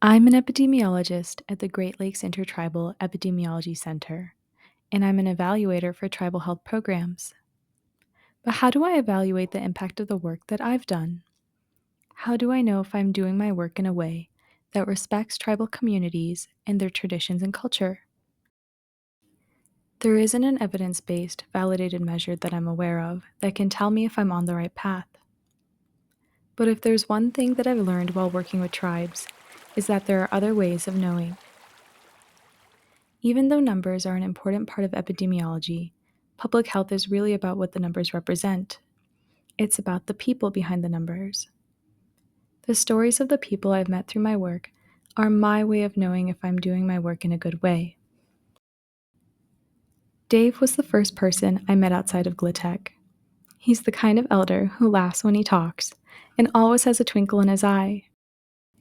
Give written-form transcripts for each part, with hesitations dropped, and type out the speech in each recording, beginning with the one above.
I'm an epidemiologist at the Great Lakes Intertribal Epidemiology Center, and I'm an evaluator for tribal health programs. But how do I evaluate the impact of the work that I've done? How do I know if I'm doing my work in a way that respects tribal communities and their traditions and culture? There isn't an evidence based, validated measure that I'm aware of that can tell me if I'm on the right path. But if there's one thing that I've learned while working with tribes, is that there are other ways of knowing. Even though numbers are an important part of epidemiology, public health is really about what the numbers represent. It's about the people behind the numbers. The stories of the people I've met through my work are my way of knowing if I'm doing my work in a good way. Dave was the first person I met outside of Glitek. He's the kind of elder who laughs when he talks and always has a twinkle in his eye.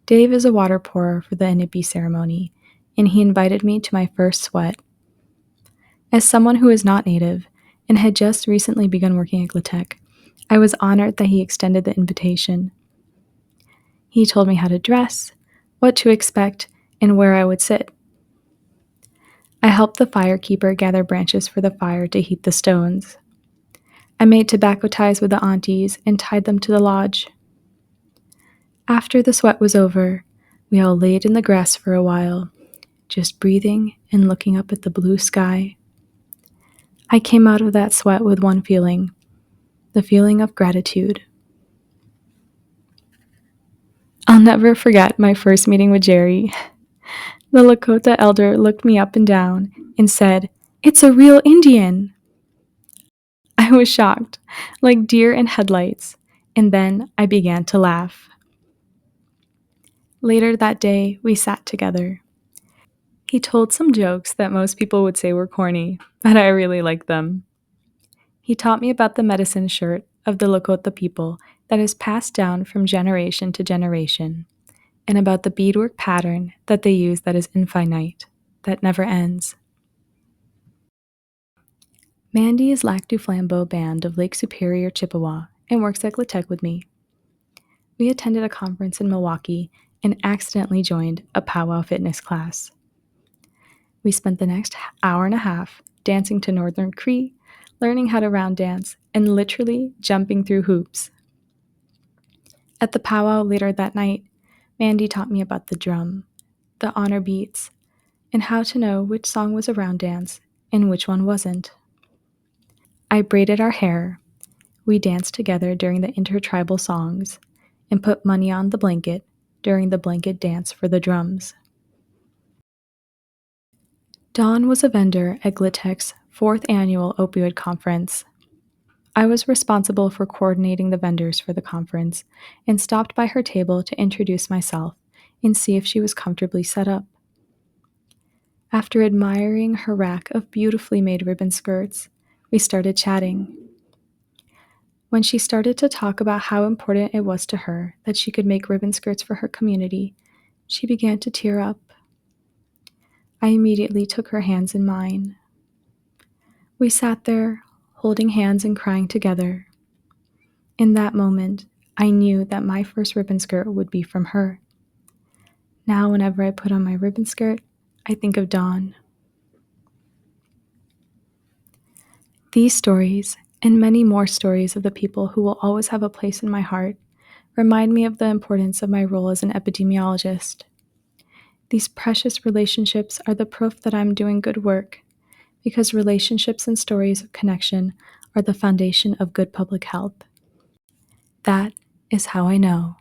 Dave is a water pourer for the Inipi ceremony, and he invited me to my first sweat. As someone who is not native and had just recently begun working at Glitek, I was honored that he extended the invitation. He told me how to dress, what to expect, and where I would sit. I helped the firekeeper gather branches for the fire to heat the stones. I made tobacco ties with the aunties and tied them to the lodge. After the sweat was over, we all laid in the grass for a while, just breathing and looking up at the blue sky. I came out of that sweat with one feeling, the feeling of gratitude. I'll never forget my first meeting with Jerry. The Lakota elder looked me up and down and said, "It's a real Indian." I was shocked, like deer in headlights, and then I began to laugh. Later that day, we sat together. He told some jokes that most people would say were corny, but I really liked them. He taught me about the medicine shirt of the Lakota people that is passed down from generation to generation, and about the beadwork pattern that they use that is infinite, that never ends. Mandy is Lac du Flambeau Band of Lake Superior, Chippewa, and works at Glitek with me. We attended a conference in Milwaukee and accidentally joined a powwow fitness class. We spent the next hour and a half dancing to Northern Cree, learning how to round dance, and literally jumping through hoops. At the powwow later that night, Mandy taught me about the drum, the honor beats, and how to know which song was a round dance and which one wasn't. I braided our hair. We danced together during the intertribal songs and put money on the blanket during the blanket dance for the drums. Dawn was a vendor at Glitek's 4th annual opioid conference. I was responsible for coordinating the vendors for the conference and stopped by her table to introduce myself and see if she was comfortably set up. After admiring her rack of beautifully made ribbon skirts, we started chatting. When she started to talk about how important it was to her that she could make ribbon skirts for her community, she began to tear up. I immediately took her hands in mine. We sat there, holding hands and crying together. In that moment, I knew that my first ribbon skirt would be from her. Now, whenever I put on my ribbon skirt, I think of Dawn. These stories, and many more stories of the people who will always have a place in my heart, remind me of the importance of my role as an epidemiologist. These precious relationships are the proof that I'm doing good work, because relationships and stories of connection are the foundation of good public health. That is how I know.